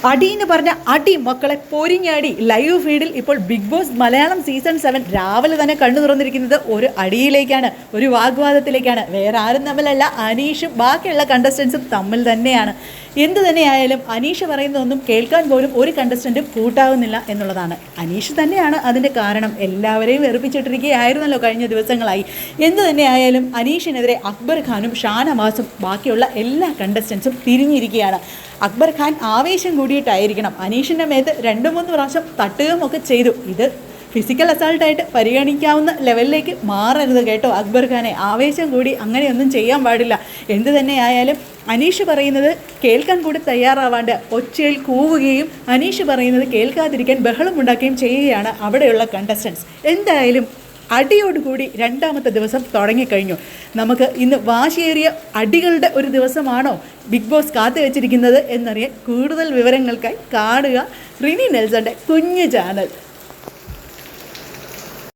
അടി എന്ന് പറഞ്ഞ അടി മക്കളെ പൊരിഞ്ഞടി ലൈവ് ഫീഡിൽ ഇപ്പോൾ ബിഗ് ബോസ് മലയാളം സീസൺ 7 രാവിലെ തന്നെ കണ്ണു തുറന്നിരിക്കുന്നത് ഒരു അടിയിലേക്കാണ്, ഒരു വാഗ്വാദത്തിലേക്കാണ്. വേറെ ആരും തമ്മിലല്ല, അനീഷും ബാക്കിയുള്ള കണ്ടസ്റ്റൻസും തമ്മിൽ തന്നെയാണ്. എന്തു തന്നെയായാലും അനീഷ് പറയുന്നതൊന്നും കേൾക്കാൻ പോലും ഒരു കണ്ടസ്റ്റൻറ്റും കൂട്ടാവുന്നില്ല എന്നുള്ളതാണ്. അനീഷ് തന്നെയാണ് അതിൻ്റെ കാരണം. എല്ലാവരെയും വെറുപ്പിച്ചിട്ടിരിക്കുകയായിരുന്നല്ലോ കഴിഞ്ഞ ദിവസങ്ങളായി. എന്തു തന്നെയായാലും അനീഷിനെതിരെ അക്ബർ ഖാനും ഷാനവാസും ബാക്കിയുള്ള എല്ലാ കണ്ടസ്റ്റൻസും തിരിഞ്ഞിരിക്കുകയാണ്. അക്ബർ ഖാൻ ആവേശം കൂടിയിട്ടായിരിക്കണം അനീഷിൻ്റെ മേത്ത് 2-3 പ്രാവശ്യം തട്ടുകയുമൊക്കെ ചെയ്തു. ഇത് ഫിസിക്കൽ അസാൾട്ടായിട്ട് പരിഗണിക്കാവുന്ന ലെവലിലേക്ക് മാറരുത് കേട്ടോ അക്ബർ ഖാനെ. ആവേശം കൂടി അങ്ങനെയൊന്നും ചെയ്യാൻ പാടില്ല. എന്തു തന്നെയായാലും അനീഷ് പറയുന്നത് കേൾക്കാൻ കൂടി തയ്യാറാവാണ്ട് ഒച്ചയിൽ കൂവുകയും അനീഷ് പറയുന്നത് കേൾക്കാതിരിക്കാൻ ബഹളമുണ്ടാക്കുകയും ചെയ്യുകയാണ് അവിടെയുള്ള കണ്ടസ്റ്റൻസ്. എന്തായാലും അടിയോടുകൂടി രണ്ടാമത്തെ ദിവസം തുടങ്ങിക്കഴിഞ്ഞു. നമുക്ക് ഇന്ന് വാശിയേറിയ അടികളുടെ ഒരു ദിവസമാണോ ബിഗ് ബോസ് കാത്തു വെച്ചിരിക്കുന്നത് എന്നറിയാൻ കൂടുതൽ വിവരങ്ങൾക്കായി കാണുക റിനി നെൽസന്റെ കുഞ്ഞു ചാനൽ.